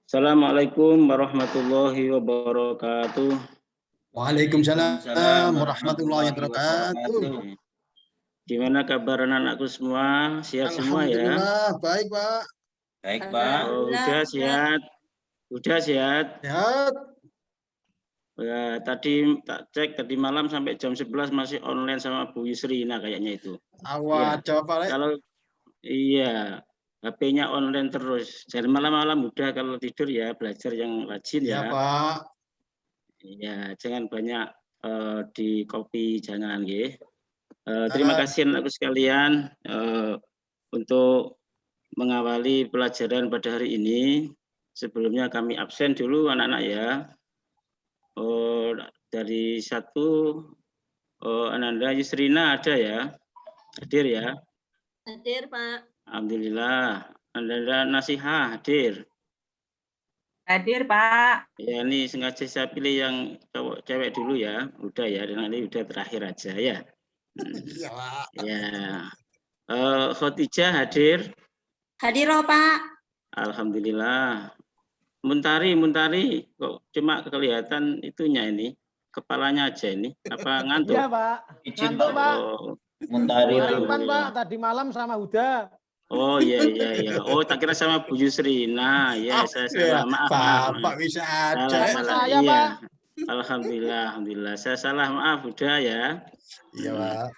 Assalamualaikum warahmatullahi wabarakatuh. Waalaikumsalam warahmatullahi wabarakatuh. Gimana kabar anak-anakku semua? Sehat semua ya? Alhamdulillah, baik Pak. Baik Pak. Oh, udah sehat? Udah sehat? Sehat. Ya, tadi tak cek tadi malam sampai jam 11 masih online sama Bu Yusrina kayaknya itu. Awal Ya, Pak. kalau iya, HP-nya online terus. Jadi malam-malam udah kalau tidur ya belajar yang rajin ya. Iya Pak. Iya, jangan banyak di copy, jangan nggih. Terima kasih anakku sekalian untuk mengawali pelajaran pada hari ini. Sebelumnya kami absen dulu anak-anak ya. Dari satu Ananda Yusrina ada ya? Hadir ya? Hadir Pak. Alhamdulillah. Ananda Nasihah hadir. Hadir Pak. Ya ini sengaja saya pilih yang cowok cewek dulu ya. Udah ya, nanti udah terakhir aja ya. Iya Pak. Ya. Khotijah hadir. Hadir Pak. Alhamdulillah. Muntari kok cuma kelihatan itunya ini, kepalanya aja ini. Apa ngantuk? Iya Pak. Ngantuk Pak. Muntari. Pak, tadi malam sama Huda. Oh iya. Oh tak kira sama Bu Yusrina. Ya saya salah, maaf. Pak bisa aja. Salah, saya iya. Pak. Alhamdulillah. Saya salah, maaf Huda ya. Iya Pak.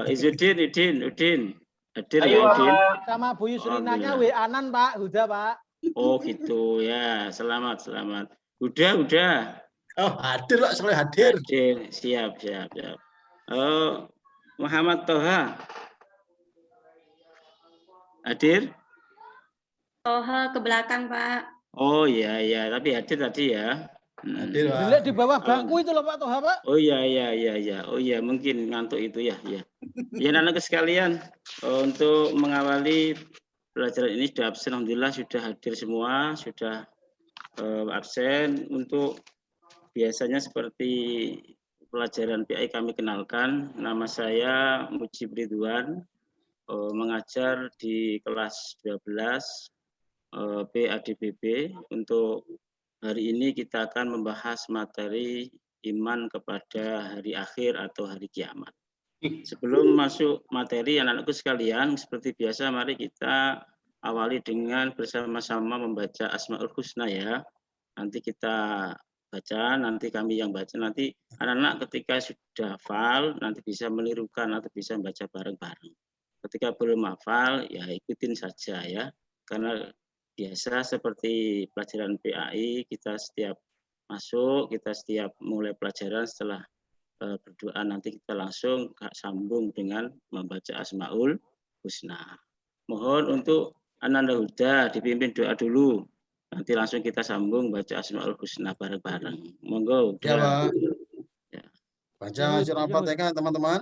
Udin. Hadir ya Udin. Sama Bu Yusrinanya WA-an Pak, Huda Pak. Oh gitu ya. Selamat. Udah. Oh hadir Pak, selalu hadir. Siap. Muhammad Toha. Hadir? Toha ke belakang Pak. Oh iya, tapi hadir tadi ya. Hadir Pak. Dilihat di bawah bangku itu loh Pak Toha Pak. Oh iya. Oh iya, mungkin ngantuk itu ya. Ya anak-anak sekalian, untuk mengawali pelajaran ini sudah absen, alhamdulillah sudah hadir semua, sudah absen. Untuk biasanya seperti pelajaran PI kami kenalkan, nama saya Mujib Ridwan, mengajar di kelas 12 PADBB. Untuk hari ini kita akan membahas materi iman kepada hari akhir atau hari kiamat. Sebelum masuk materi anak-anakku sekalian, seperti biasa mari kita awali dengan bersama-sama membaca Asmaul Husna ya. Nanti kita baca, nanti kami yang baca, nanti anak-anak ketika sudah hafal nanti bisa menirukan atau bisa membaca bareng-bareng. Ketika belum hafal ya ikutin saja ya. Karena biasa seperti pelajaran PAI, kita setiap masuk, kita setiap mulai pelajaran setelah berdoa nanti kita langsung sambung dengan membaca Asmaul Husna. Mohon untuk Ananda Huda dipimpin doa dulu. Nanti langsung kita sambung baca Asmaul Husna bareng-bareng. Monggo. Ya Pak. Ya. Baca surah Al-Fatihah teman-teman.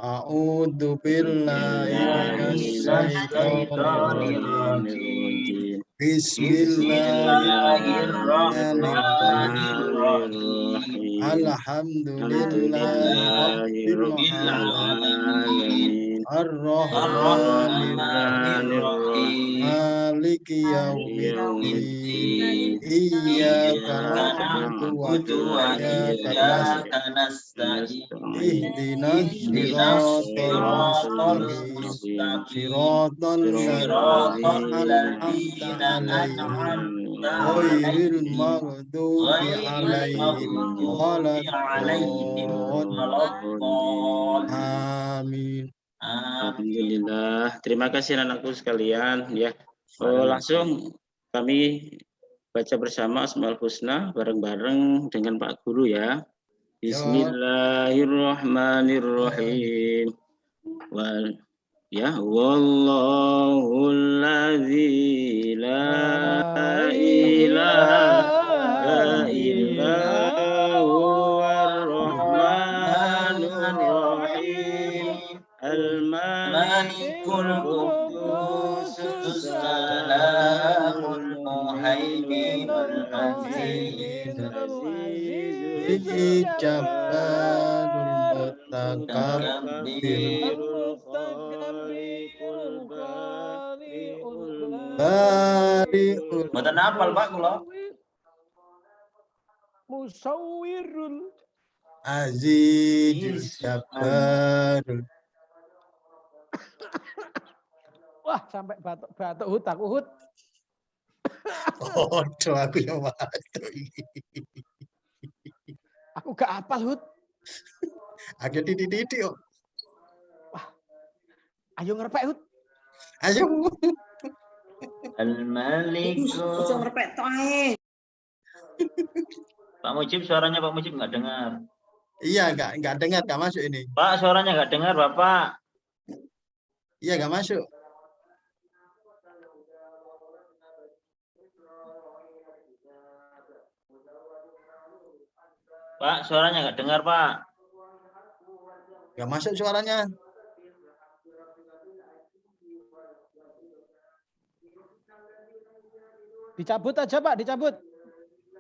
A'udzu billahi minasyaitonir rajim. Bismillahirrahmanirrahim. Alhamdulillahirabbil alamin. Ar-Rahmanir-Rahim. Maliki yaumiddin. Iyyaka na'budu wa iyyaka nasta'in. Ihdinas siratal mustaqim. Siratal ladzina an'amta 'alaihim ghairil maghdubi 'alaihim waladdallin. Amin. Alhamdulillah. Terima kasih anak-anakku sekalian ya. Langsung kami baca bersama Asmaul Husna bareng-bareng dengan Pak Guru ya. Bismillahirrahmanirrahim. Wallahul ladzi la ilaha illa huwar rahmanur rahim. Al-Malikul Quddus Salamul Muhaiminul Azizul Jabbarul Mutakabbir. bari'ul Mboten hafal Pak kula. Musawwirul. azizul jabbarul. Wah, sampai batuk Hud, aku Hud. Odo aku yang batuk iki. Aku gak hafal Hud. Agak titik-titik kok. Ayo ngerepek Hud. Ayo. Al-Maliku. ngerepek tok ae. Pak Mujib, suaranya Pak Mujib nggak dengar. Iya, enggak dengar, enggak masuk ini. Pak, suaranya nggak dengar Bapak. Iya, enggak masuk. Pak, suaranya nggak dengar Pak. Enggak masuk suaranya. Dicabut aja Pak, dicabut.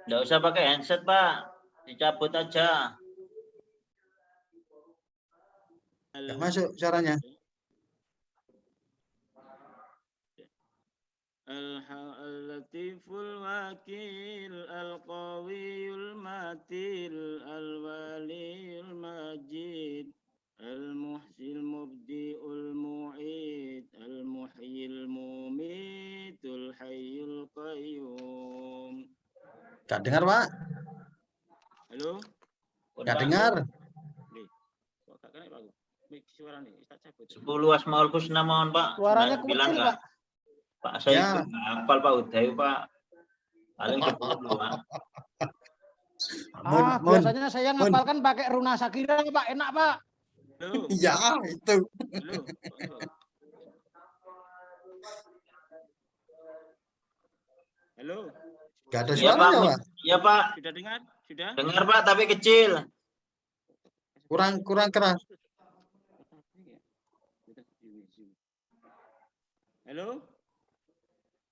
Nggak usah pakai handset Pak. Dicabut aja. Enggak masuk suaranya. Al-Latiful Wakil Al-Qawiyul Matil Al-Waliyul Majid Al-Muhsil Mubdi'ul Mu'id Al-Muhyil Mumitul Hayyul Qayyum. Enggak dengar, Pak. Halo? Enggak dengar. Kok gak kena Pak? Mik suara nih, tak cabut. 10 Asmaul Husna mohon Pak. Suaranya 9 kecil nggak? Pak. Pak saya Ya. nggak hafal Pak Uday Pak. Paling 10 Pak. Biasanya saya ngapalkan pakai Runa Sakira Pak, enak Pak. Halo? Iya, itu. Halo? Halo? Enggak ada Iya Pak. suaranya, Pak. Iya Pak. Sudah dengar? Sudah? Dengar Pak tapi kecil. Kurang keras. Halo?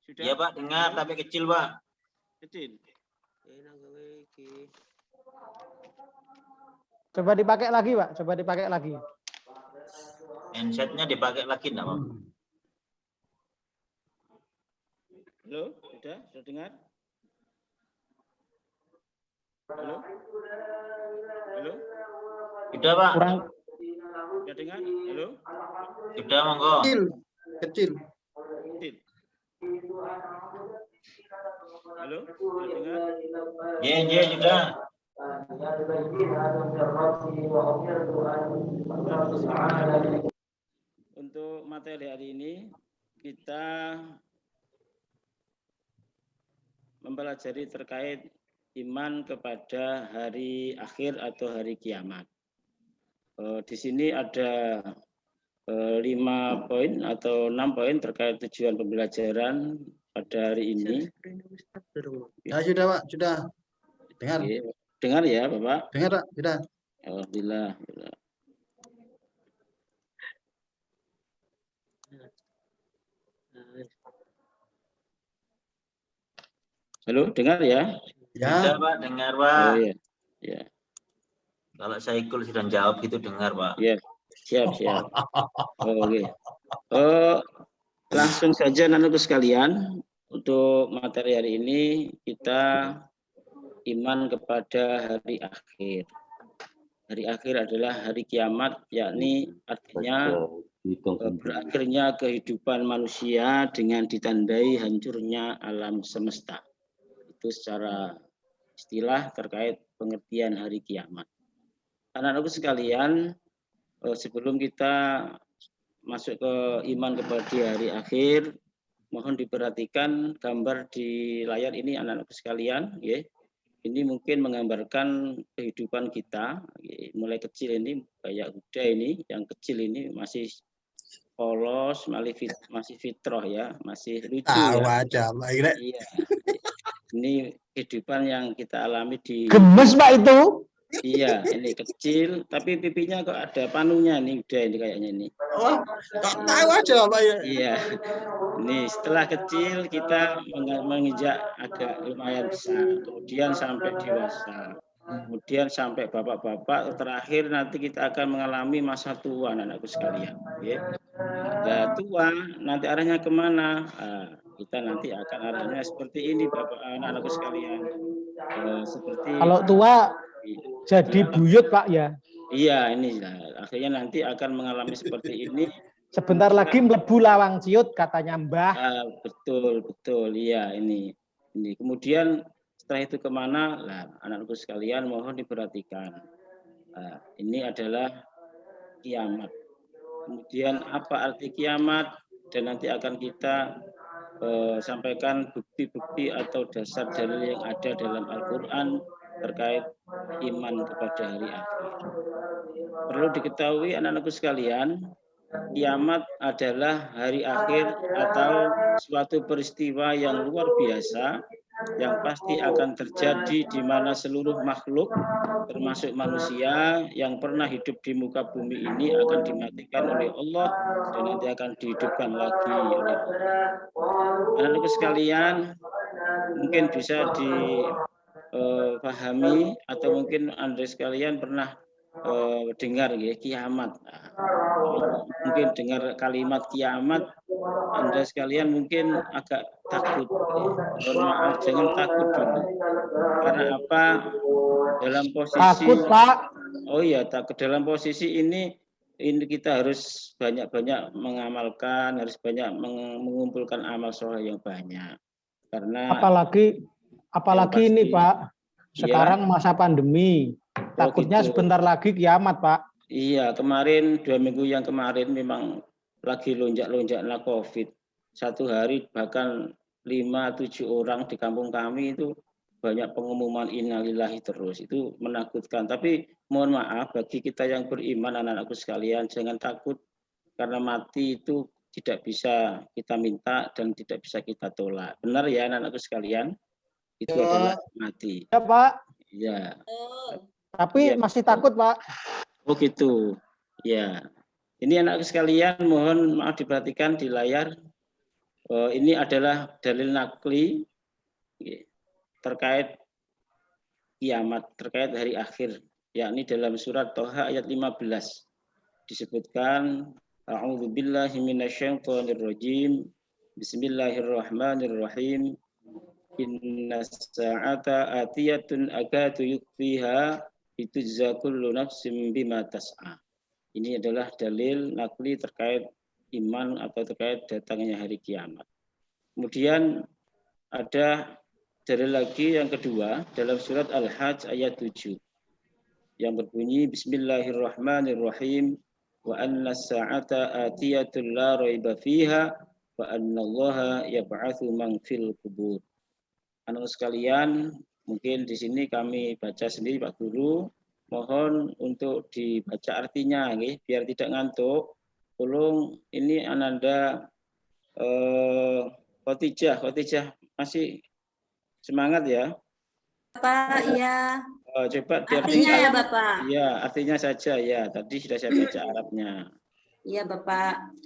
Sudah? Iya Pak, dengar tapi kecil Pak. Kecil. Coba dipakai lagi Pak, coba dipakai lagi. Handsetnya dipakai lagi enggak Pak? Halo? Sudah? Sudah dengar? Halo? Halo? Sudah Pak. Kurang. Sudah dengar? Halo? Sudah monggo. Kecil. Kecil. Halo? Sudah dengar? Iya, sudah. Untuk materi hari ini kita mempelajari terkait iman kepada hari akhir atau hari kiamat. Di sini ada 5 poin atau 6 poin terkait tujuan pembelajaran pada hari ini. Ya sudah, Pak, sudah. Dengar. Oke. Dengar ya, Bapak? Dengar, Pak, sudah. Alhamdulillah. Halo, dengar ya? Ya. Sudah Pak, dengar Pak. Oh iya. Ya. Kalau saya ikut sedang jawab itu dengar Pak. Ya, siap. Oke. Langsung saja anak-anakku sekalian, untuk materi hari ini kita iman kepada hari akhir. Hari akhir adalah hari kiamat, yakni artinya berakhirnya kehidupan manusia dengan ditandai hancurnya alam semesta. Itu secara istilah terkait pengertian hari kiamat. Anak-anakku sekalian, sebelum kita masuk ke iman kepada hari akhir, mohon diperhatikan gambar di layar ini anak-anakku sekalian, ya. Ini mungkin menggambarkan kehidupan kita, ya. Mulai kecil ini kayak Huda ini, yang kecil ini masih polos, masih fitrah ya, masih lucu ya. Aja, Pak. Iya. Ini kehidupan yang kita alami di. Gemes Pak itu. Iya, ini kecil, tapi pipinya kok ada panunya nih, udah ini kayaknya ini. Oh, tak tahu aja, Pak. Iya, ini setelah kecil kita menginjak agak lumayan besar, kemudian sampai dewasa, kemudian sampai bapak-bapak, terakhir nanti kita akan mengalami masa tua, anak-anakku sekalian. Ya. Nah, tua nanti arahnya kemana? Kita nanti akan arahnya seperti ini, Bapak anak-anakku sekalian. Seperti Kalau tua jadi buyut Pak ya. Iya, ini akhirnya nanti akan mengalami seperti ini. Sebentar lagi mlebu lawang ciut katanya Mbah. Betul, iya ini. Kemudian setelah itu kemana? Lah, anak-anakku sekalian mohon diperhatikan. Ini adalah kiamat. Kemudian apa arti kiamat? Dan nanti akan kita sampaikan bukti-bukti atau dasar dalil yang ada dalam Al-Quran terkait iman kepada hari akhir. Perlu diketahui anak-anakku sekalian, kiamat adalah hari akhir atau suatu peristiwa yang luar biasa yang pasti akan terjadi di mana seluruh makhluk termasuk manusia yang pernah hidup di muka bumi ini akan dimatikan oleh Allah dan nanti akan dihidupkan lagi oleh Allah. Anak-anakku sekalian, mungkin bisa dipahami atau mungkin Anda sekalian pernah dengar ya kiamat. Mungkin dengar kalimat kiamat, Anda sekalian mungkin agak takut. Mohon maaf, jangan takut dulu. Karena apa? Dalam posisi Takut Pak. Oh iya, takut dalam posisi ini kita harus banyak-banyak mengamalkan, harus banyak mengumpulkan amal soleh yang banyak. Karena apalagi ini Pak. Sekarang masa pandemi. Takutnya gitu. Sebentar lagi kiamat, Pak. Iya, kemarin 2 minggu yang kemarin memang lagi lonjak-lonjaknya COVID. Satu hari bahkan 5-7 orang di kampung kami itu banyak pengumuman innalillahi terus. Itu menakutkan. Tapi mohon maaf bagi kita yang beriman, anak-anakku sekalian, jangan takut karena mati itu tidak bisa kita minta dan tidak bisa kita tolak. Benar ya anak-anakku sekalian? Itu adalah mati. Ya, Pak. Iya. Tapi masih takut, Pak. Oh gitu. Ya. Ini anak sekalian mohon maaf diperhatikan di layar. Ini adalah dalil nakli terkait kiamat, terkait hari akhir, yakni dalam surat Thaha ayat 15 disebutkan a'udzubillahi minasyaitonirrajim. Bismillahirrahmanirrahim. Innas sa'ata atiyatun akadu yukfiha itujza kullu nafsim bima tas'a. Ini adalah dalil nakli terkait iman atau terkait datangnya hari kiamat. Kemudian ada dalil lagi yang kedua dalam surat Al-Hajj ayat 7 yang berbunyi Bismillahirrahmanirrahim wa anna sa'ata atiyatun la raiba fiha wa anna Allaha yab'atsu man fil qubur. Anak sekalian, mungkin di sini kami baca sendiri Pak Guru. Mohon untuk dibaca artinya, biar tidak ngantuk. Tolong ini Ananda Khotijah masih semangat ya? Bapak, iya. Coba artinya ya Bapak. Iya, artinya saja ya. Tadi sudah saya baca Arabnya. Iya Bapak.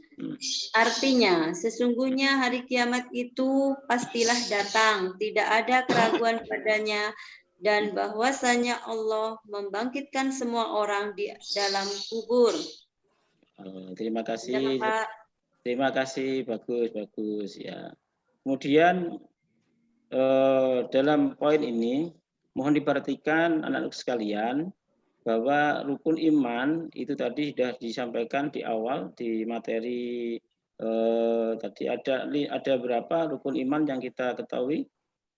Artinya, sesungguhnya hari kiamat itu pastilah datang, tidak ada keraguan padanya, dan bahwasanya Allah membangkitkan semua orang di dalam kubur. Terima kasih. Ya, Pak. Terima kasih, bagus ya. Kemudian dalam poin ini mohon diperhatikan anak-anak sekalian bahwa rukun iman itu tadi sudah disampaikan di awal di materi tadi ada berapa rukun iman yang kita ketahui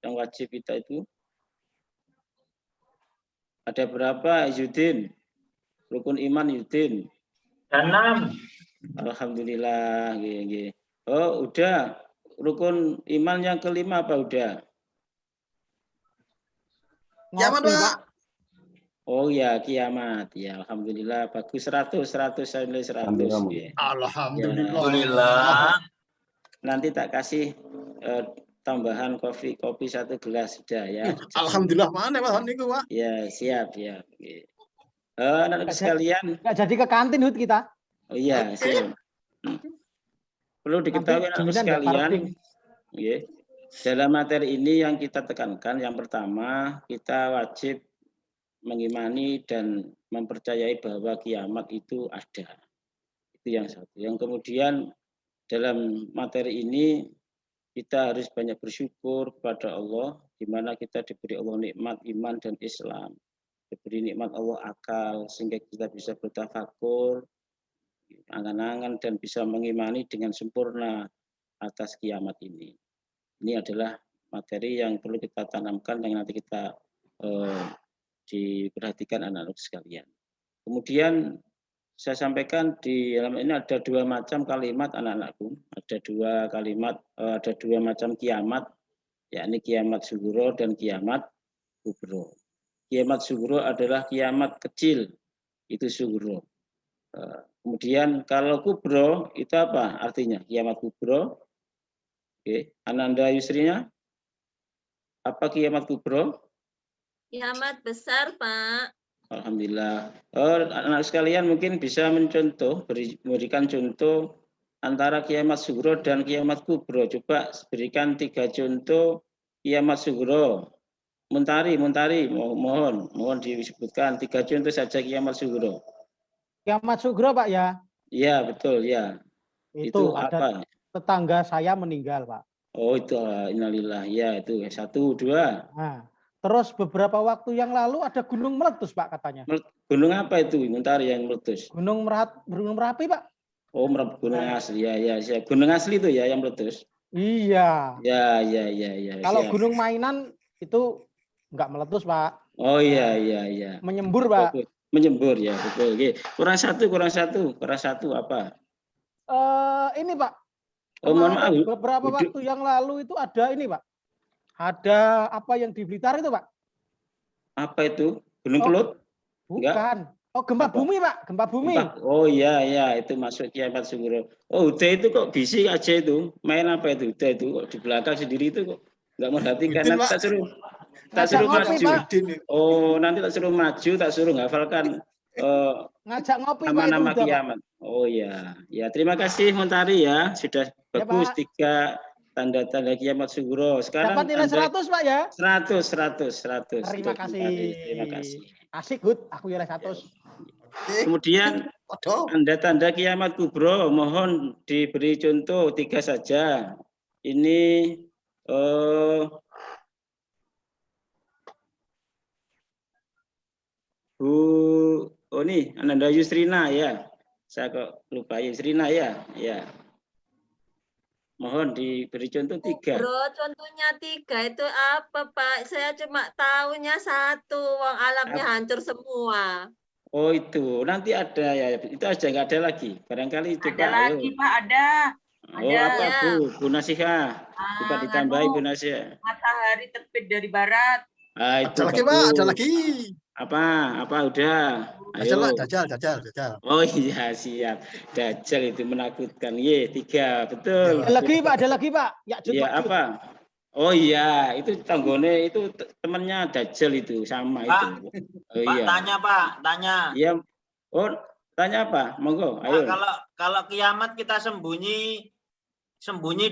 yang wajib kita itu ada berapa Yudin rukun iman Yudin 6. Alhamdulillah oh udah rukun iman yang kelima apa udah Kiamat, Pak. Oh ya kiamat ya alhamdulillah bagus 100 saya nilai 100 ya. Alhamdulillah. Nanti tak kasih tambahan kopi 1 gelas sudah ya. Alhamdulillah mana Pak niku Pak? Ya siap ya. Anak-anak sekalian. Nggak jadi ke kantin Hud kita. Oh iya siap. Perlu diketahui anak-anak sekalian. Ya, dalam materi ini yang kita tekankan yang pertama kita wajib mengimani dan mempercayai bahwa kiamat itu ada. Itu yang satu. Yang kemudian dalam materi ini kita harus banyak bersyukur kepada Allah, di mana kita diberi Allah nikmat iman dan Islam, diberi nikmat Allah akal, sehingga kita bisa bertafakur, angan-angan, dan bisa mengimani dengan sempurna atas kiamat ini. Ini adalah materi yang perlu kita tanamkan dan nanti kita diperhatikan anak-anak sekalian. Kemudian saya sampaikan di dalam ini ada dua macam kalimat anak-anakku, ada dua kalimat, ada dua macam kiamat, yakni kiamat sugro dan kiamat kubro. Kiamat sugro adalah kiamat kecil, itu sugro. Kemudian kalau kubro itu apa artinya? Kiamat kubro. Oke, Ananda Yusrinya, apa kiamat kubro? Kiamat besar, Pak. Alhamdulillah. Anak sekalian mungkin bisa mencontoh, berikan contoh antara kiamat sugro dan kiamat kubro. Coba berikan 3 contoh kiamat sugro. Muntari, mohon disebutkan 3 contoh saja kiamat sugro. Kiamat sugro, Pak ya? Iya, betul ya. Itu ada apa? Tetangga saya meninggal, Pak. Oh, itu innalillah. Ya, itu 1, 2. Nah, terus beberapa waktu yang lalu ada gunung meletus, Pak, katanya. Gunung apa itu? Muntari yang meletus. Gunung Merapi, Pak. Oh, gunung asli. Ya. Gunung asli itu ya yang meletus. Iya. Ya. Kalau Siap. gunung mainan itu enggak meletus, Pak. Oh iya. Menyembur, Pak. Menyembur ya, betul. Oke. Kurang satu apa? Ini, Pak. Oh, mohon maaf. Beberapa waktu yang lalu itu ada ini, Pak. Ada apa yang di Blitar itu, Pak? Apa itu? Gunung Kelut? Bukan. Enggak. Oh, gempa Apa? bumi, Pak. Gempa bumi. Oh iya, itu masuk kiamat sugro. Oh, udah itu kok bisik aja itu. Main apa itu? Udah itu kok di belakang sendiri itu kok nggak merhatikan. Nanti tak suruh maju. Oh, nanti tak suruh maju, tak suruh ngafalkan ngajak ngopi, nama-nama Pak, itu kiamat. Pak. Oh iya. Ya, terima kasih Muntari ya. Sudah bagus Pak. 3 tanda-tanda kiamat sugro. Sekarang dapat nilai 100, Pak ya? 100. Terima kasih. Terima kasih. Asik, Good. Aku nilai 100. Kemudian tanda-tanda kiamat kubro mohon diberi contoh 3 saja. Ini ini Ananda Yusrina ya. Saya kok lupa Yusrina ya. Ya. Mohon diberi contoh 3. Bro, contohnya 3 itu apa, Pak? Saya cuma tahunya 1, wong alamnya hancur semua. Oh itu, nanti ada ya, itu aja nggak ada lagi. Barangkali coba. Ada lagi, Pak, ada. Oh apa ya. Bu Nasihah? Coba ditambahi Bu Nasihah. Matahari terbit dari barat. Itu ada lagi, Pak, ada lagi. Apa udah? Ayo. Dajjal. Oh iya siap. Dajjal itu menakutkan. 3 betul. Ada lagi, Pak. Ya apa? Oh iya, itu tanggone itu temannya Dajjal itu sama Pak, itu. Oh Pak, iya. tanya. Iya. Oh, tanya apa? Monggo, ayo. Pak, kalau kiamat kita sembunyi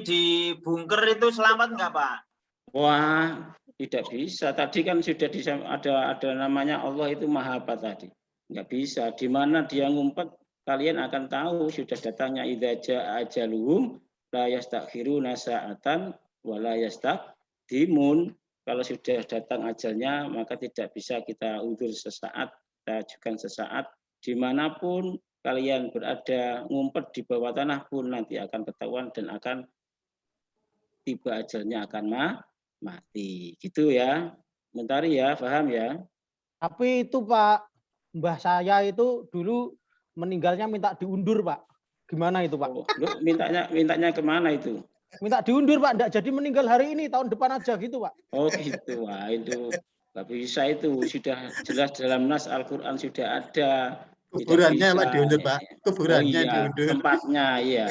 di bunker itu selamat nggak, Pak? Wah, tidak bisa. Tadi kan sudah ada namanya Allah itu Maha apa tadi? Nggak bisa. Di mana dia ngumpet, kalian akan tahu sudah datangnya idza jaa ajaluhum la yastakhiruna sa'atan wa la yastaqdimun. Kalau sudah datang ajalnya, maka tidak bisa kita undur sesaat, kita ajukan sesaat. Dimanapun kalian berada, ngumpet di bawah tanah pun nanti akan ketahuan dan akan tiba ajalnya akan mati. Gitu ya. Mentari ya, paham ya? Tapi itu Pak, mbah saya itu dulu meninggalnya minta diundur, Pak. Gimana itu, Pak? Oh, mintanya kemana itu? Minta diundur, Pak. Enggak jadi meninggal hari ini, tahun depan aja gitu, Pak. Oh gitu. Wah itu nggak bisa itu. Sudah jelas dalam nas Al-Quran sudah ada. Kuburannya Pak diundur, Pak. Kuburannya diundur. Tempatnya, iya.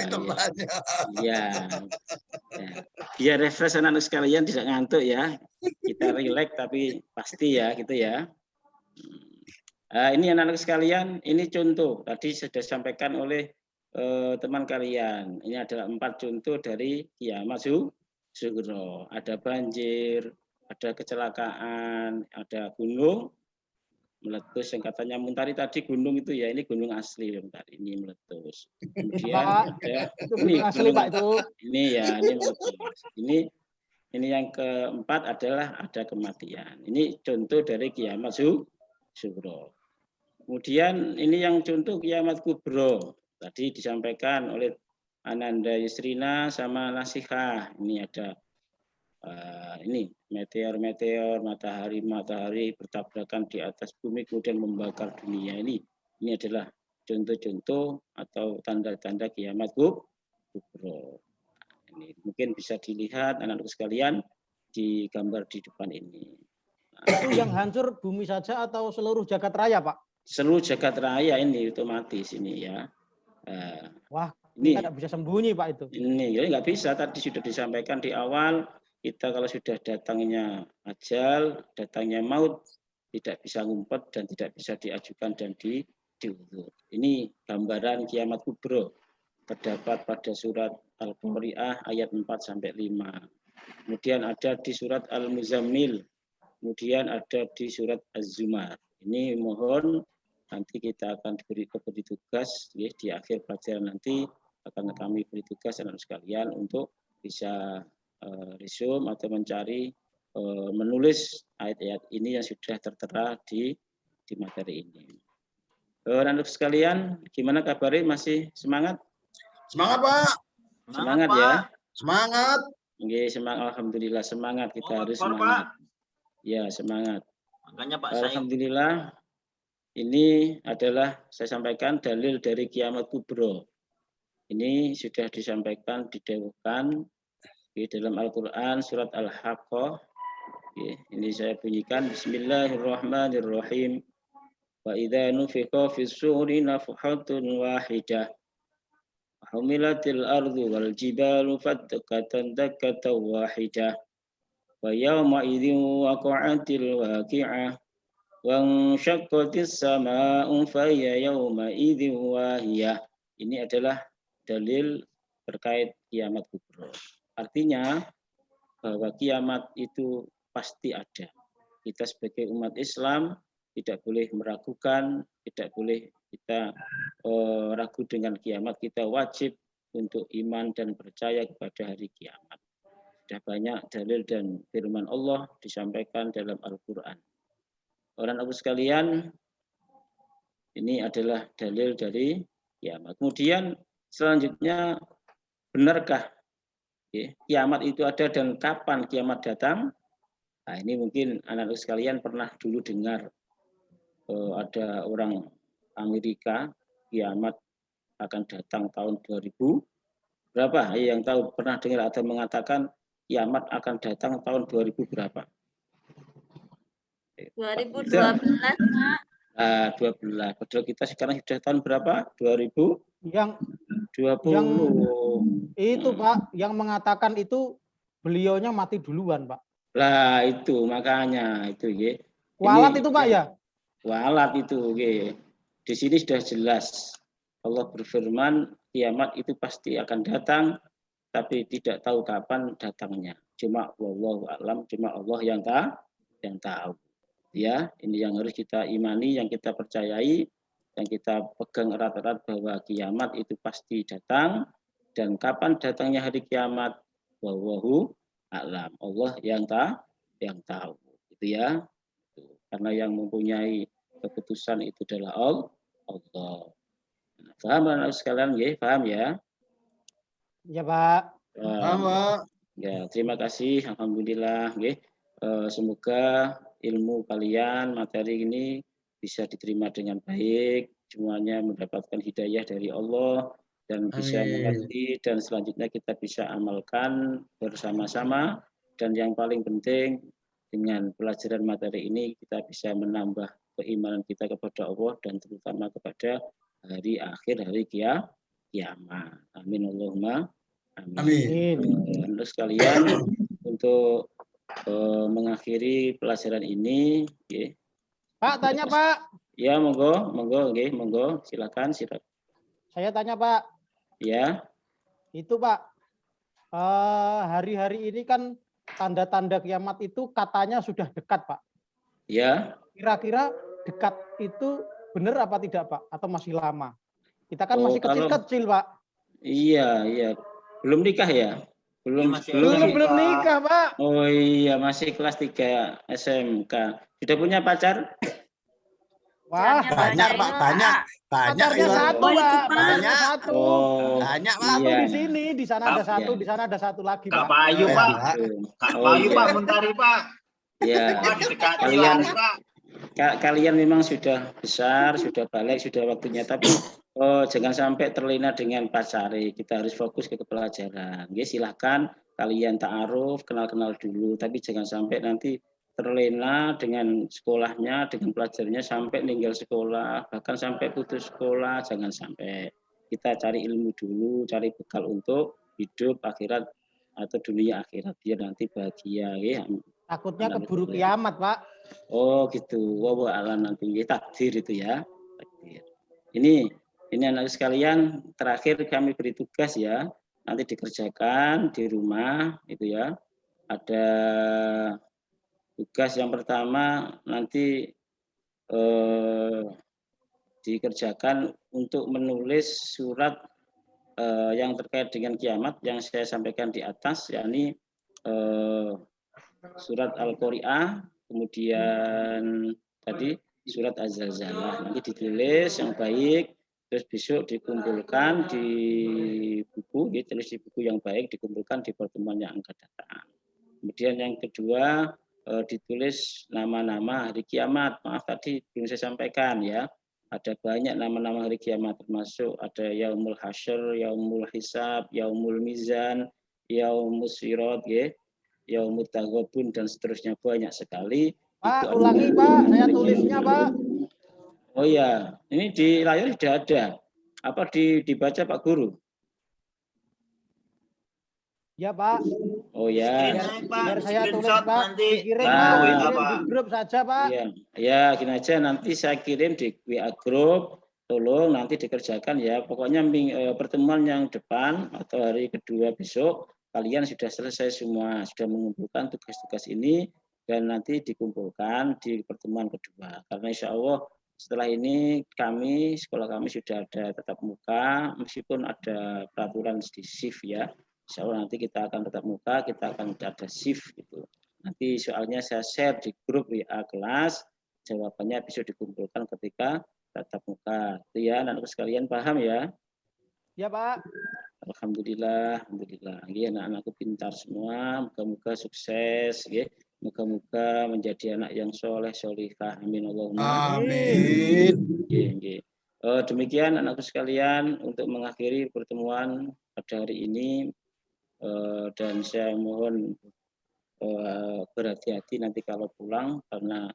Iya. Biar refresh anak-anak sekalian tidak ngantuk ya. Kita relax tapi pasti ya gitu ya. Ini anak-anak sekalian, ini contoh. Tadi sudah disampaikan oleh teman kalian. Ini adalah 4 contoh dari kiamat sugro. Ada banjir, ada kecelakaan, ada gunung meletus yang katanya Muntari tadi gunung itu ya, ini gunung asli Muntari, ini meletus. Kemudian Pak, ada itu gunung asli Pak itu. ini ya, ini meletus. Ini yang keempat adalah ada kematian. Ini contoh dari kiamat sugro. Kemudian ini yang contoh kiamat kubro. Tadi disampaikan oleh Ananda Yusrina sama Nasihah. Ini ada ini meteor-meteor, matahari bertabrakan di atas bumi kemudian membakar dunia. Ini adalah contoh-contoh atau tanda-tanda kiamat kubro. Ini mungkin bisa dilihat anak-anak sekalian di gambar di depan ini. Itu yang hancur bumi saja atau seluruh jagat raya, Pak? Seluruh jagat raya ini otomatis ini ya. Wah, ini tidak bisa sembunyi Pak itu. Ini ya nggak bisa, tadi sudah disampaikan di awal, kita kalau sudah datangnya ajal, datangnya maut, tidak bisa ngumpet dan tidak bisa diajukan dan diundur. Ini gambaran kiamat kubro. Terdapat pada surat Al-Qari'ah ayat 4-5. Kemudian ada di surat Al-Muzammil. Kemudian ada di surat Az-Zumar. Ini mohon nanti kita akan diberi tugas ya, di akhir pelajaran nanti akan kami beri tugas anak sekalian untuk bisa resume atau mencari menulis ayat-ayat ini yang sudah tertera di materi ini. Anak sekalian, gimana kabarnya? Masih semangat? Semangat, Pak. Semangat ya. Semangat. Oke, semangat. Alhamdulillah semangat, kita harus semangat. Ya, semangat. Makanya Pak Alhamdulillah ini adalah saya sampaikan dalil dari kiamat kubro. Ini sudah disampaikan, didawuhkan di dalam Al-Qur'an surat Al-Haqqah. Ini saya bunyikan Bismillahirrahmanirrahim. Wa idza nufiqa fis suri nafhatun wahidah. Humilatil ardu wal jibalu faddakatan dakkatan wahidah. Wa yawma idzin waqa'atil waqi'ah. Wa anshaqqatis samaa'u fa hiya yawma idzin wahiyah. Ini adalah dalil terkait kiamat kubro. Artinya bahwa kiamat itu pasti ada. Kita sebagai umat Islam tidak boleh meragukan, tidak boleh kita ragu dengan kiamat. Kita wajib untuk iman dan percaya kepada hari kiamat. Sudah banyak dalil dan firman Allah disampaikan dalam Al-Quran. Orang-orang sekalian, ini adalah dalil dari kiamat. Kemudian selanjutnya, benarkah kiamat itu ada dan kapan kiamat datang? Nah, ini mungkin anak-anak sekalian pernah dulu dengar ada orang Amerika, kiamat akan datang tahun 2000. Berapa? Yang tahu pernah dengar atau mengatakan kiamat akan datang tahun 2000 berapa? 2012, Pak. 12. Padahal kita sekarang sudah tahun berapa? 2020. Yang itu Pak, yang mengatakan itu beliaunya mati duluan Pak. Lah itu makanya itu ya. Kualat itu Pak ya? Kualat itu ya. Di sini sudah jelas Allah berfirman kiamat itu pasti akan datang tapi tidak tahu kapan datangnya. Cuma wallahu a'lam, cuma Allah yang tahu. Ya, ini yang harus kita imani, yang kita percayai, yang kita pegang erat-erat bahwa kiamat itu pasti datang dan kapan datangnya hari kiamat wallahu a'lam. Allah yang tahu. Gitu ya. Karena yang mempunyai keputusan itu adalah Allah. Paham anak sekalian ya? Paham ya? Ya Pak. Paham Pak. Ya, terima kasih. Alhamdulillah. Semoga ilmu kalian, materi ini bisa diterima dengan baik. Semuanya mendapatkan hidayah dari Allah dan bisa mengerti dan selanjutnya kita bisa amalkan bersama-sama. Dan yang paling penting dengan pelajaran materi ini kita bisa menambah keimanan kita kepada Allah dan terutama kepada hari akhir, hari kiamat. Amin Allahumma amin. Terus sekalian untuk mengakhiri pelajaran ini, ya. Pak tanya Pak. Ya monggo, silakan. Saya tanya Pak. Ya. Itu Pak, hari-hari ini kan tanda-tanda kiamat itu katanya sudah dekat Pak. Ya. Kira-kira dekat itu benar apa tidak, Pak? Atau masih lama? Kita kan Oh, masih kecil-kecil, Pak. Iya. Belum nikah ya? Belum Masih Belum nikah, Pak. Oh iya, masih kelas 3 SMK. Sudah punya pacar? Wah, Banyak, Pak, banyak. Banyak. pacarnya ya. satu, Pak. Pacarnya Banyak. satu. Oh, Banyak, Pak. Satu iya. di sini, di sana ada satu, di sana ada satu lagi, Kak Pak. Payu, Oh, Pak. ya, Kak Oh, Payu, iya. Pak, Mentari, Pak. Ya, Wah, didekati kalian lagi, Pak. kalian memang sudah besar, sudah balik, sudah waktunya. Tapi jangan sampai terlena dengan pacari. Kita harus fokus ke pelajaran. Ya, silahkan kalian ta'aruf, kenal-kenal dulu. Tapi jangan sampai nanti terlena dengan sekolahnya, dengan pelajarnya sampai meninggal sekolah, bahkan sampai putus sekolah. Jangan sampai. Kita cari ilmu dulu, cari bekal untuk hidup akhirat atau dunia akhirat, biar nanti bahagia. Ya. Takutnya keburu kiamat, Pak. Oh gitu, wow alam nanti takdir itu ya. Takdir. Ini anak sekalian, terakhir kami beri tugas ya, nanti dikerjakan di rumah itu ya. Ada tugas yang pertama nanti dikerjakan untuk menulis surat yang terkait dengan kiamat yang saya sampaikan di atas, yakni surat Al-Qari'ah, kemudian tadi surat Az-Zalzalah. Nanti ditulis yang baik, terus besok dikumpulkan di buku, ditulis di buku yang baik, dikumpulkan di pertemuan yang akan datang. Kemudian yang kedua, ditulis nama-nama hari kiamat. Maaf tadi belum saya sampaikan ya. Ada banyak nama-nama hari kiamat, termasuk ada Yaumul Hasyr, Yaumul Hisab, Yaumul Mizan, Yaumul Sirat, ya. Yaumut Taghabun dan seterusnya, banyak sekali. Pak, ulangi, Pak. Saya tulisnya, Pak. Oh iya, ini di layar sudah ada. Apa dibaca Pak Guru? Ya, Pak. Oh ya. Biar saya tulis, Pak. Dikirim, Nah, Pak. Dikirim di grup saja, Pak. Iya, ya gini aja, nanti saya kirim di WA grup. Tolong nanti dikerjakan ya. Pokoknya pertemuan yang depan atau hari kedua besok, kalian sudah selesai semua, sudah mengumpulkan tugas-tugas ini dan nanti dikumpulkan di pertemuan kedua. Karena insya Allah setelah ini sekolah kami sudah ada tatap muka, meskipun ada peraturan di shift ya. Insya Allah nanti kita akan tatap muka, kita akan ada shift gitu. Nanti soalnya saya share di grup WA kelas, jawabannya bisa dikumpulkan ketika tatap muka. Itu ya, anak-anak sekalian paham ya? Ya, Pak. Alhamdulillah, alhamdulillah. Ya, anak-anakku pintar semua, moga-moga sukses, ya. Moga-moga menjadi anak yang soleh, solihah. Amin Allahumma. Amin. Demikian anakku sekalian untuk mengakhiri pertemuan pada hari ini, dan saya mohon berhati-hati nanti kalau pulang karena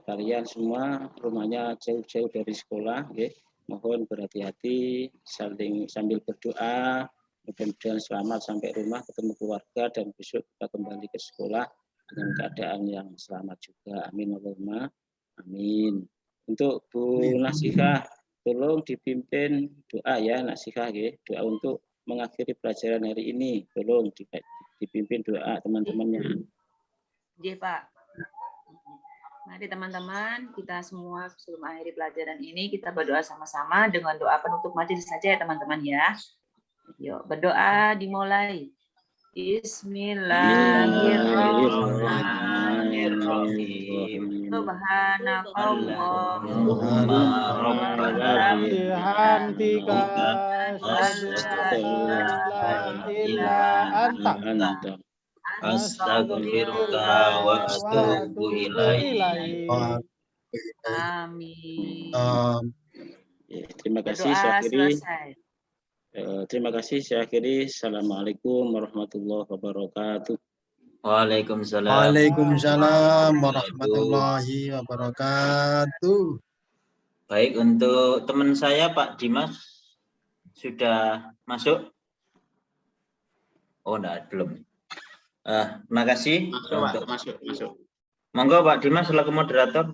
kalian semua rumahnya jauh-jauh dari sekolah, ya. Mohon berhati-hati, sambil berdoa, mudah-mudahan selamat sampai rumah, ketemu keluarga, dan besok kita kembali ke sekolah dengan keadaan yang selamat juga. Amin Allahumma. Amin. Untuk Bu Nasihah, tolong dipimpin doa ya, Nasihah, ya. Doa untuk mengakhiri pelajaran hari ini. Tolong dipimpin doa teman-temannya. Iya, Pak. Mari teman-teman, kita semua sebelum akhiri pelajaran ini, kita berdoa sama-sama dengan doa penutup majelis saja ya teman-teman ya. Yuk, berdoa dimulai. Bismillahirrahmanirrahim. Subhanakallahumma rabbana bihamdika Astaghfiruka wa atubu ilaik. Amin. Terima kasih, saya akhiri. Terima kasih, saya akhiri. Assalamualaikum warahmatullahi wabarakatuh. Waalaikumsalam. Waalaikumsalam warahmatullahi wabarakatuh. Baik, untuk teman saya Pak Dimas sudah masuk? Oh, enggak, belum. Terima kasih. Masuk. Monggo Pak Dimas selaku moderator.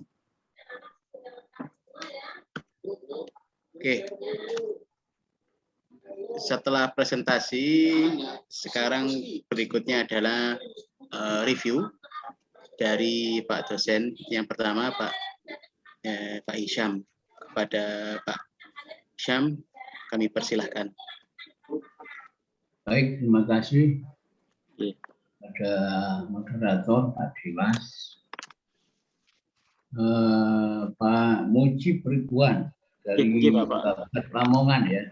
Oke. Setelah presentasi, sekarang berikutnya adalah review dari Pak dosen. Yang pertama Pak Pak Hisham. Kepada Pak Hisham, kami persilahkan. Baik, terima kasih Oke. pada moderator Pak Dimas, Pak Mujib Ridwan dari Oke, Bapak. Lamongan ya.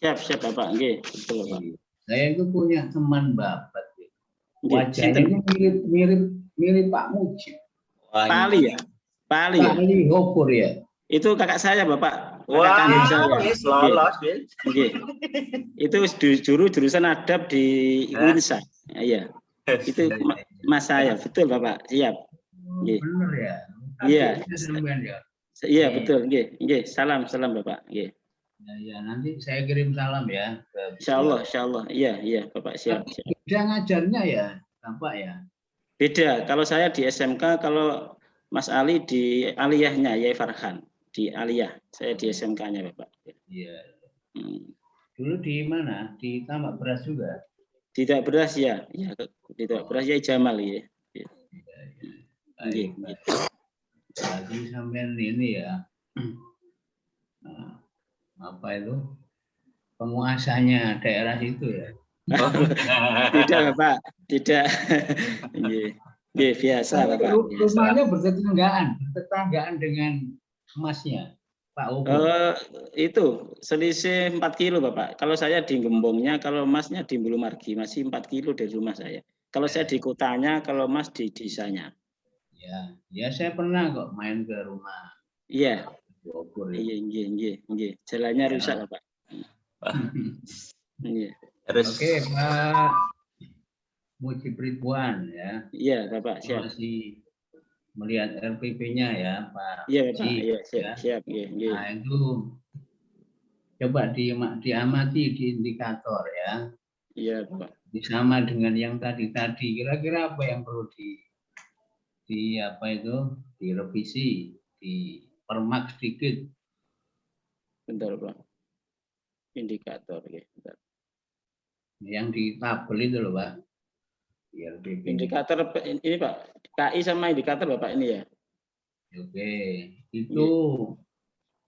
Siap Bapak. Oke, betul Bapak. Saya itu punya teman Bapak. Oke, Wajahnya itu mirip Pak Mujib. Pali ya? Pali ya? Pali Hopur ya. Itu kakak saya Bapak. Wah, Kakak saya. yes, lolos, Bil. Oke. Itu jurusan adab di UNSA. Iya. Itu mas saya, betul Bapak. Siap. Oke. Benar ya. Iya. Ya. Iya, betul. Oke. Salam Bapak. Oke. Ya, nanti saya kirim salam ya. Insya Allah. Iya, Bapak siap. Beda ngajarnya ya, Bapak ya. Beda. Kalau saya di SMK, kalau Mas Ali di aliyahnya, Yai Farhan. Di aliyah. Saya di SMK-nya, Bapak. Iya. Dulu di mana? Di Tambak Beras juga? Di Tambak Beras ya. Iya, di Tambak Beras Yai Jamal ya. Iya. Baik. Jadi sampean ini ya. Apa itu? Penguasanya daerah itu ya. Tidak Bapak, tidak. Biasa Bapak. Rumahnya bertetanggaan dengan emasnya, Pak Obo. Itu selisih 4 kilo Bapak. Kalau saya di Gembongnya, kalau emasnya di Bulumargi masih 4 kilo dari rumah saya. Kalau saya di kotanya, kalau emas di desanya. Ya saya pernah kok main ke rumah. Iya. Iya. Jalannya rusak Bapak. Iya. Oke, Pak Mujib Ridwan ya. Iya, Bapak, siap. Masih melihat RPP-nya ya, Pak. Iya, Bapak. Iya, siap. Iya. Nah, itu coba diamati di indikator ya. Iya, Bapak. Sama dengan yang tadi. Kira-kira apa yang perlu direvisi, dipermak sedikit. Bentar, Pak. Indikator, ya. Bentar. Yang di tabel itu loh, Pak. Indikator ini Pak, KI sama indikator Bapak ini ya. Oke, itu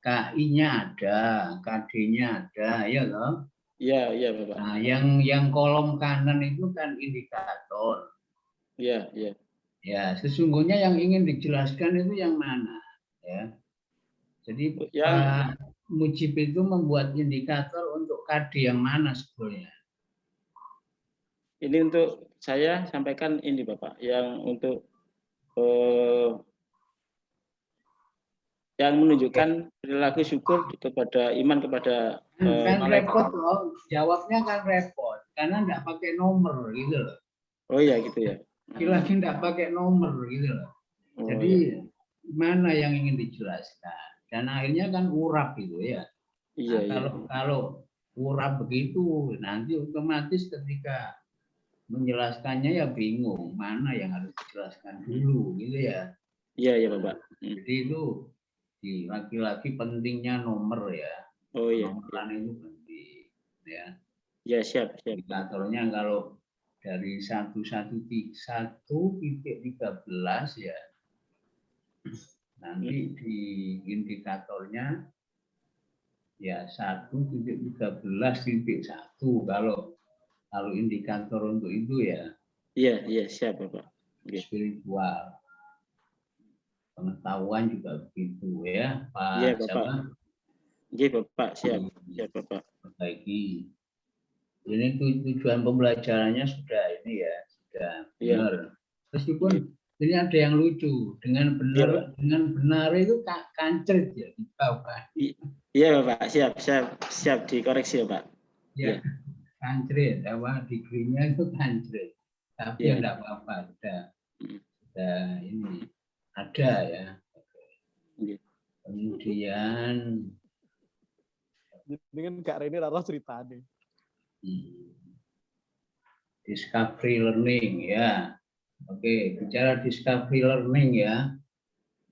KI-nya ada, KD-nya ada, ya loh. Iya Bapak. Nah, yang kolom kanan itu kan indikator. Iya. Ya, sesungguhnya yang ingin dijelaskan itu yang mana, ya. Jadi Pak Mujib itu membuat indikator untuk KD yang mana sebetulnya? Ini untuk saya sampaikan ini Bapak, yang untuk yang menunjukkan perilaku syukur kepada iman kepada kan repot loh, jawabnya kan repot karena enggak pakai nomor gitu loh. Oh iya gitu ya. Lagi enggak pakai nomor gitu loh. Jadi mana yang ingin dijelaskan? Dan akhirnya kan urap gitu ya. Iya. Kalau urap begitu nanti otomatis ketika menjelaskannya ya bingung mana yang harus dijelaskan dulu gitu ya. Iya Bapak. Jadi itu di laki-laki pentingnya nomor ya. Oh iya. Nomoran itu penting ya. Ya siap. Indikatornya kalau dari 1.13 ya. Nanti di indikatornya ya 1.13.1 kalau indikator untuk itu ya. Iya siap Bapak. Spiritual. Pengetahuan juga begitu ya Pak. Iya Bapak. Iya Bapak siap Bapak. Perbaiki. Ini tujuan pembelajarannya sudah ini ya sudah benar. Meskipun ini ada yang lucu dengan benar itu kancret ya di bawah. Iya Bapak siap dikoreksi ya Pak. Iya. Kancret, degree-nya itu kancret, tapi enggak apa-apa, sudah ini ada ya. Kemudian dengan Kak Reni rara cerita nih. Discovery learning ya. Oke, bicara discovery learning ya.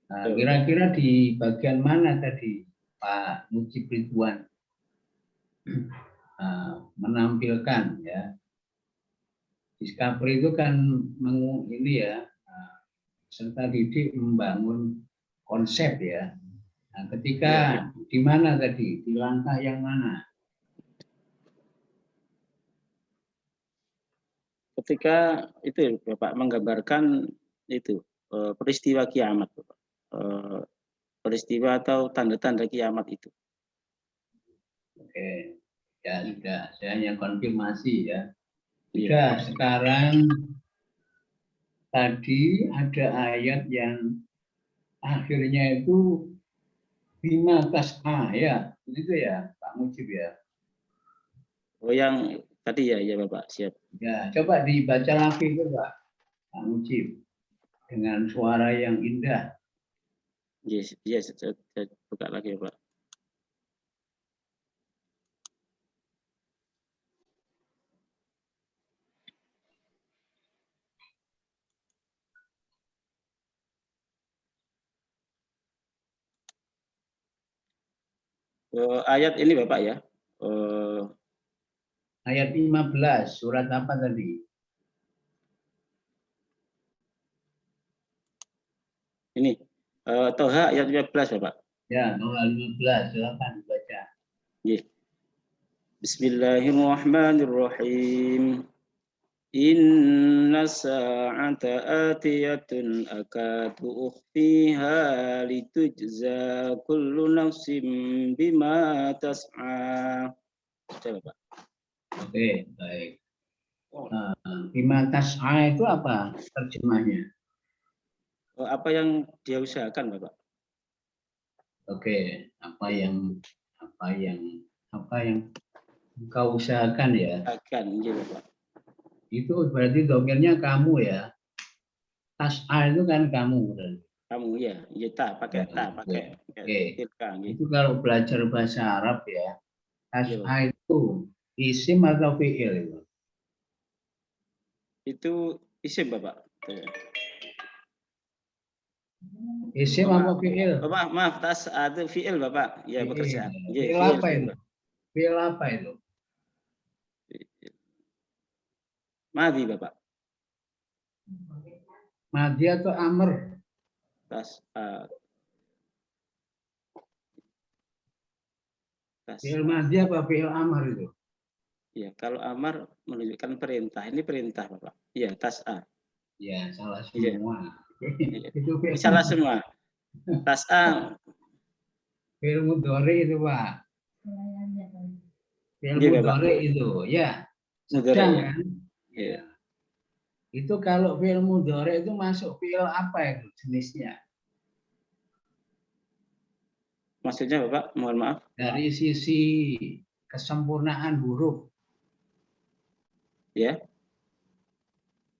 Nah, kira-kira di bagian mana tadi Pak Mujib Ridwan menampilkan ya. Discovery itu kan ini ya, serta didik membangun konsep ya. Nah, ketika di mana tadi? Di langkah yang mana? Ketika itu Bapak menggambarkan itu peristiwa kiamat, Bapak. Peristiwa atau tanda-tanda kiamat itu. Oke, ya sudah. Saya hanya konfirmasi ya. Sudah, sekarang tadi ada ayat yang akhirnya itu bima tas'a ya, itu ya Pak Mujib ya. Oh yang tadi ya Bapak, siap. Ya, coba dibaca lagi coba Pak Mujib dengan suara yang indah. Yes, saya buka lagi Pak. Ayat ini Bapak ya. Ayat 15, surat apa tadi? Ini Toha ayat 15 Bapak. Ya, Toha 15, silakan dibaca. Yeah. Bismillahirrahmanirrahim. Inna sa'ata atiyatun akadu ukhfiha litujza kullu nafsin bima tas'a. Sudah Bapak. Oke, baik. Nah, bima tas'a itu apa terjemahnya? Apa yang dia usahakan Bapak? Oke, apa yang engkau usahakan ya? Akan, iya Bapak. Itu berarti domirnya kamu ya. Tas'a itu kan kamu berarti. Kamu ya, tak pakai pakai. Oke. Tilka, itu kalau belajar bahasa Arab ya, tas'a itu isim atau fi'il itu? Itu isim Bapak. Isim apa fi'il? Maaf, tas'a itu fi'il Bapak. Ya, bekerja. Fi'il apa itu? Fi'il apa itu? Madi Bapak. Madi atau amr? Fi'il madi apa fi'il amr itu? Ya, kalau amar menunjukkan perintah. Ini perintah Bapak. Ya, tas'a. Ya, salah semua. Ya. Itu salah semua. Tas'a. Fi'il mudhari itu Pak. Fi'il mudhari itu, ya. Sedang kan? Ya. Itu kalau fi'il mudhari itu masuk fi'il apa itu jenisnya? Maksudnya Bapak, mohon maaf. Dari sisi kesempurnaan huruf. Ya.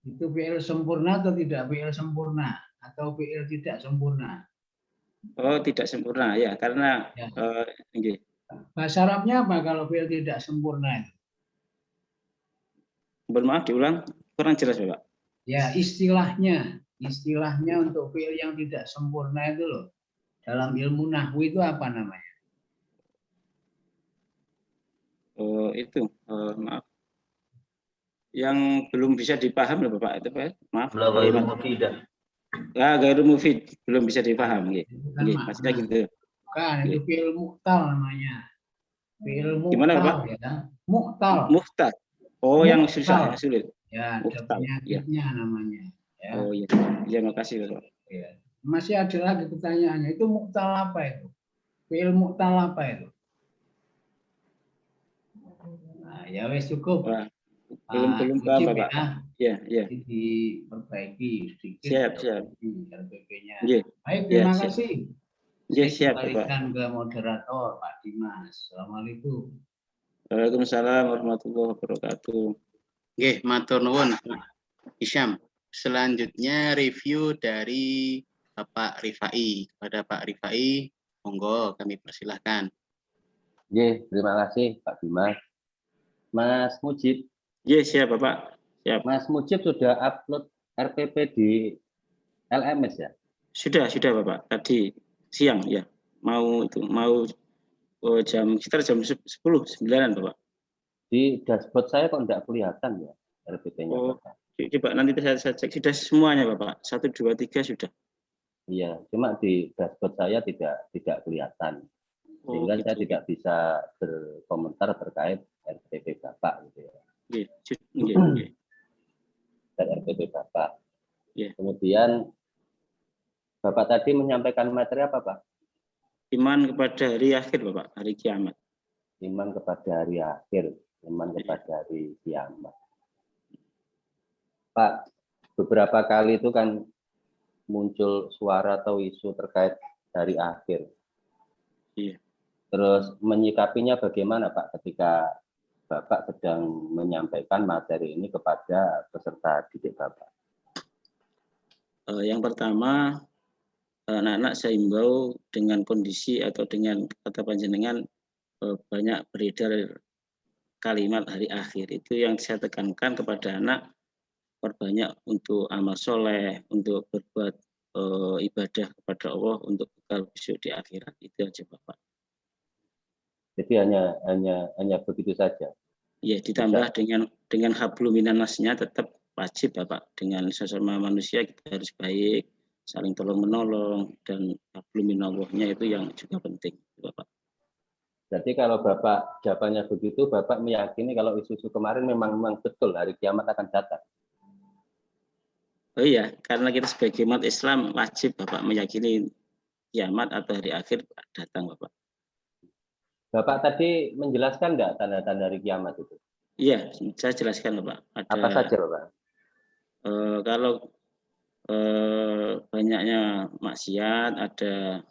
Itu fi'il sempurna atau tidak fi'il sempurna? Atau fi'il tidak sempurna? Oh, tidak sempurna ya, karena ya. Bahasa Arabnya apa kalau fi'il tidak sempurna itu? Mohon maaf, diulang, kurang jelas Bapak. Ya, istilahnya untuk fi'il yang tidak sempurna itu loh. Dalam ilmu nahwu itu apa namanya? Oh, itu maaf. Yang belum bisa dipaham loh Bapak itu Pak. Maaf. Ghairul mufidah. Ghairul mufid, belum bisa dipaham nggih. Nggih, maksudnya gitu. Bukan, itu fi'il mu'tal namanya. Fi'il mu'tal. Gimana Bapak? Ya. Mu'tal. Muhtal. Oh, yang susah, sulit. Ya, ada penyakitnya namanya. Ya. Oh iya. Ya, makasih Bapak. Ya. Masih ada lagi pertanyaannya. Itu mu'tal apa itu? Fi'il mu'tal apa itu? Nah, ya wes cukup. Belum apa Pak. Ya. Diperbaiki sedikit. Siap. RPP-nya. Baik, terima kasih. Siap Pak. Kembalikan ke moderator Pak Dimas. Assalamualaikum. Waalaikumsalam warahmatullahi wabarakatuh. Nggih, matur nuwun Pak Hisham. Selanjutnya review dari Bapak Rifai. Kepada Pak Rifai, monggo kami persilahkan. Nggih, terima kasih Pak Dimas. Mas Mujib. Yes, siap Bapak. Siap. Mas Mujib sudah upload RPP di LMS ya? Sudah Bapak. Tadi siang ya. Mau sekitar jam 9-an Bapak. Di dashboard saya kok enggak kelihatan ya RPP-nya. Oh, coba nanti saya cek. Sudah semuanya Bapak. 1, 2, 3 sudah. Iya, cuma di dashboard saya tidak kelihatan. Sehingga saya gitu. tidak bisa berkomentar terkait RPP Bapak gitu ya. Dan RPP Bapak. Kemudian Bapak tadi menyampaikan materi apa, Pak? Iman kepada hari akhir, Bapak, hari kiamat. Iman kepada hari akhir, iman kepada hari kiamat. Pak, beberapa kali itu kan muncul suara atau isu terkait hari akhir. Iya. Terus menyikapinya bagaimana, Pak, ketika Bapak sedang menyampaikan materi ini kepada peserta didik Bapak? Yang pertama, anak-anak saya himbau dengan kondisi atau dengan kata panjenengan banyak beredar kalimat hari akhir. Itu yang saya tekankan kepada anak, perbanyak untuk amal soleh, untuk berbuat ibadah kepada Allah, untuk bekal besok di akhirat. Itu aja, Bapak. Jadi hanya begitu saja. Ya, ditambah dengan hablum minannasnya tetap wajib, Bapak. Dengan sesama manusia kita harus baik, saling tolong menolong, dan hablum minallahnya itu yang juga penting, Bapak. Jadi kalau Bapak jawabannya begitu, Bapak meyakini kalau isu-isu kemarin memang betul hari kiamat akan datang. Oh iya, karena kita sebagai umat Islam wajib Bapak meyakini kiamat atau hari akhir datang, Bapak. Bapak tadi menjelaskan nggak tanda-tanda hari kiamat itu? Iya, saya jelaskan, Bapak. Apa saja, Bapak? Kalau banyaknya maksiat, ada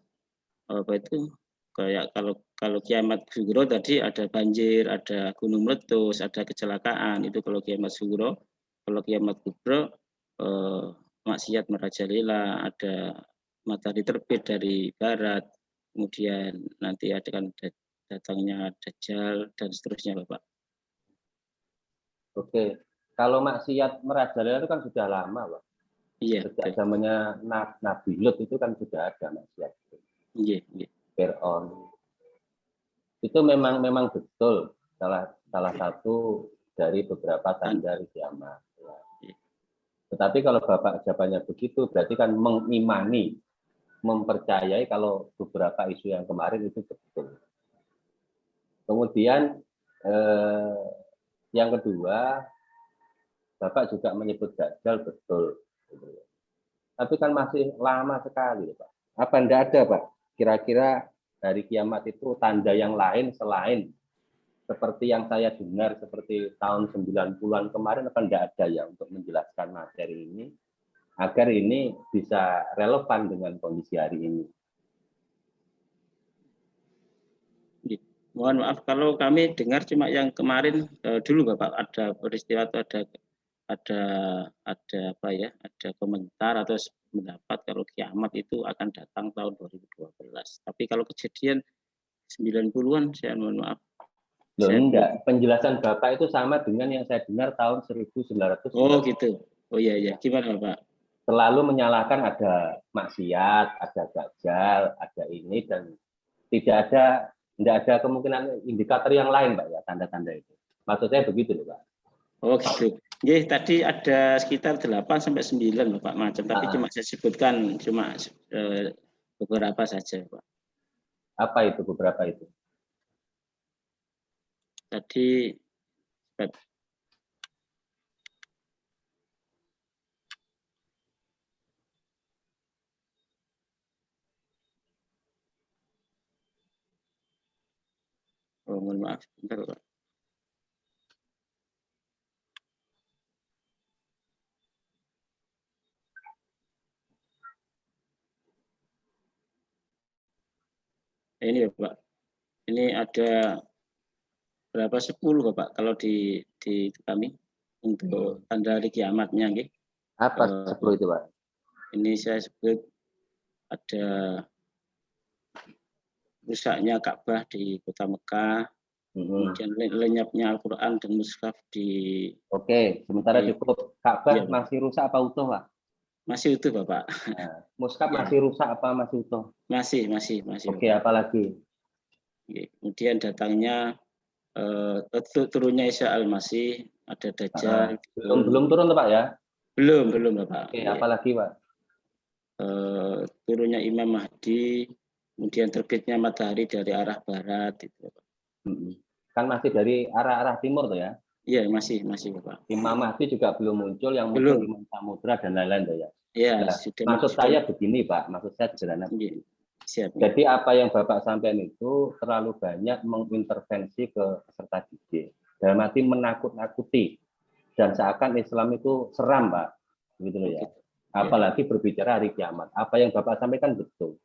apa itu? Kayak kalau kiamat sugro tadi ada banjir, ada gunung meletus, ada kecelakaan. Itu kalau kiamat sugro. Kalau kiamat kubro, maksiat merajalela, ada matahari terbit dari barat, kemudian nanti akan datangnya Dajjal dan seterusnya, Bapak. Oke, kalau maksiat merajalela itu kan sudah lama, Pak. Iya. Sejak zamannya Nabi Lut itu kan sudah ada maksiat. Iya. Fir'aun. Itu memang betul salah satu dari beberapa tanda hari kiamat. Tetapi kalau Bapak jawabannya begitu, berarti kan mengimani, mempercayai kalau beberapa isu yang kemarin itu betul. Kemudian yang kedua, Bapak juga menyebut Dajjal betul. Tapi kan masih lama sekali, Pak. Apa enggak ada, Pak? Kira-kira hari kiamat itu tanda yang lain selain seperti yang saya dengar seperti tahun 90-an kemarin, apa enggak ada ya untuk menjelaskan materi ini agar ini bisa relevan dengan kondisi hari ini? Mohon maaf kalau kami dengar cuma yang kemarin dulu, Bapak, ada peristiwa atau ada apa ya, ada komentar atau pendapat kalau kiamat itu akan datang tahun 2012. Tapi kalau kejadian 90-an saya mohon maaf. Loh, enggak, penjelasan Bapak itu sama dengan yang saya dengar tahun 1900. Oh gitu. Oh iya, gimana, Pak? Selalu menyalahkan ada maksiat, ada Dajjal, ada ini, dan tidak ada kemungkinan indikator yang lain, Pak, ya, tanda-tanda itu. Maksud saya begitu loh, Pak. Oh gitu. Jadi tadi ada sekitar 8 sampai 9, Bapak, macam, tapi cuma saya sebutkan cuma beberapa saja, Pak. Apa itu beberapa itu? Tadi mohon maaf, bentar, Pak. Ini, Bapak. Ini ada berapa 10, Bapak, kalau di kami untuk tanda hari kiamatnya, nggih. Apa 10 itu, Pak? Ini saya sebut ada rusaknya Ka'bah di Kota Mekah, kemudian lenyapnya Al-Quran dan mushaf di. Oke, sementara cukup. Ka'bah masih rusak apa utuh, Pak? Masih utuh, Bapak. Nah, mushaf masih rusak apa masih utuh? Masih. Oke, apalagi? Kemudian datangnya turunnya Isa Al-Masih, ada Dajjal. Belum turun, Pak, ya? Belum, Bapak. Oke, apalagi, Pak? turunnya Imam Mahdi, kemudian terbitnya matahari dari arah barat itu. Kan masih dari arah timur tuh ya? Iya, masih Bapak. Imam Mahdi juga belum muncul, yang muncul Imam Samudra dan lain-lain tuh ya. Iya, nah, maksud saya begini Pak, maksud saya sederhana. Siap. Jadi apa yang Bapak sampaikan itu terlalu banyak mengintervensi ke peserta didik. Dalam arti menakut-nakuti. Dan seakan Islam itu seram Pak. Gitu loh ya. Apalagi berbicara hari kiamat. Apa yang Bapak sampaikan betul.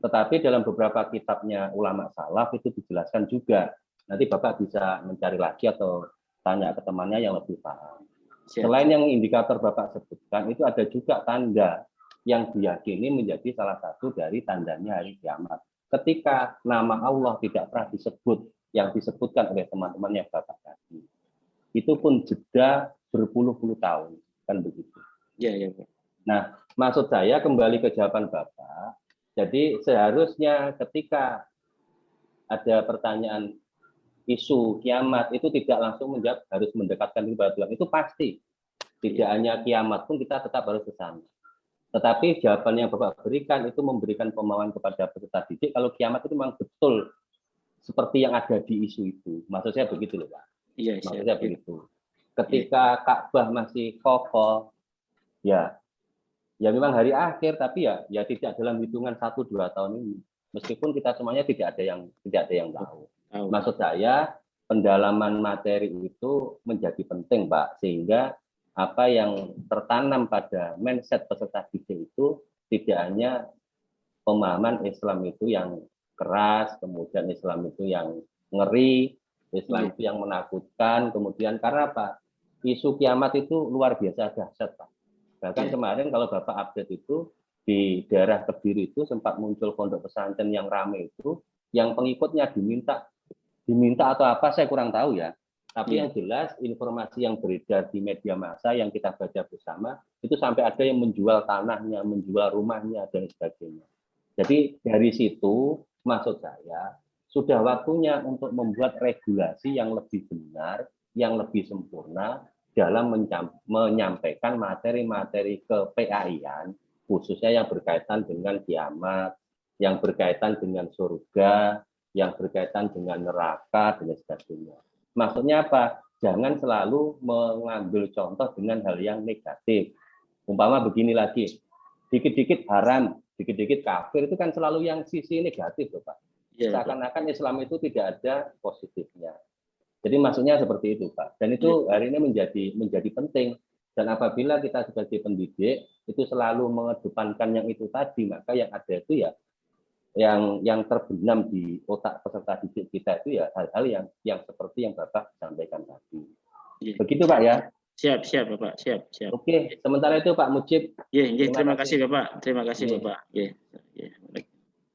Tetapi dalam beberapa kitabnya ulama salaf itu dijelaskan juga. Nanti Bapak bisa mencari lagi atau tanya ke temannya yang lebih paham. Selain yang indikator Bapak sebutkan, itu ada juga tanda yang diyakini menjadi salah satu dari tandanya hari kiamat. Ketika nama Allah tidak pernah disebut, yang disebutkan oleh teman-teman yang Bapak tadi, itu pun jeda berpuluh-puluh tahun, kan begitu. Iya. Nah, maksud saya kembali ke jawaban Bapak. Jadi seharusnya ketika ada pertanyaan isu kiamat itu tidak langsung menjawab harus mendekatkan diri pada Tuhan. Itu pasti. Tidak hanya kiamat pun kita tetap harus ke sana. Tetapi jawaban yang Bapak berikan itu memberikan pemahaman kepada peserta didik kalau kiamat itu memang betul seperti yang ada di isu itu. Maksud saya begitu loh Pak. Iya, maksud saya begitu. Ketika Ka'bah masih kokoh, ya memang hari akhir, tapi ya tidak dalam hitungan 1-2 tahun ini. Meskipun kita semuanya tidak ada yang tahu. Maksud saya pendalaman materi itu menjadi penting Pak, sehingga apa yang tertanam pada mindset peserta didik itu tidak hanya pemahaman Islam itu yang keras, kemudian Islam itu yang ngeri, Islam itu yang menakutkan, kemudian karena apa? Isu kiamat itu luar biasa dahsyat Pak. Bahkan kemarin kalau Bapak update itu di daerah Kediri itu sempat muncul pondok pesantren yang ramai itu, yang pengikutnya diminta atau apa saya kurang tahu ya. Tapi yang jelas informasi yang beredar di media massa yang kita baca bersama itu sampai ada yang menjual tanahnya, menjual rumahnya dan sebagainya. Jadi dari situ maksud saya sudah waktunya untuk membuat regulasi yang lebih benar, yang lebih sempurna dalam menyampaikan materi-materi ke PAI-an, khususnya yang berkaitan dengan kiamat, yang berkaitan dengan surga, yang berkaitan dengan neraka dan sebagainya. Maksudnya apa? Jangan selalu mengambil contoh dengan hal yang negatif. Umpama begini lagi, dikit-dikit haram, dikit-dikit kafir, itu kan selalu yang sisi negatif, Pak. Seakan-akan Islam itu tidak ada positifnya. Jadi maksudnya seperti itu, Pak. Dan itu hari ini menjadi penting. Dan apabila kita sebagai pendidik itu selalu mengedepankan yang itu tadi, maka yang ada itu ya yang terbenam di otak peserta didik kita itu ya hal-hal yang seperti yang Bapak sampaikan tadi. Begitu Pak ya? Siap Bapak, siap. Oke, sementara itu Pak Mujib. Terima kasih Bapak.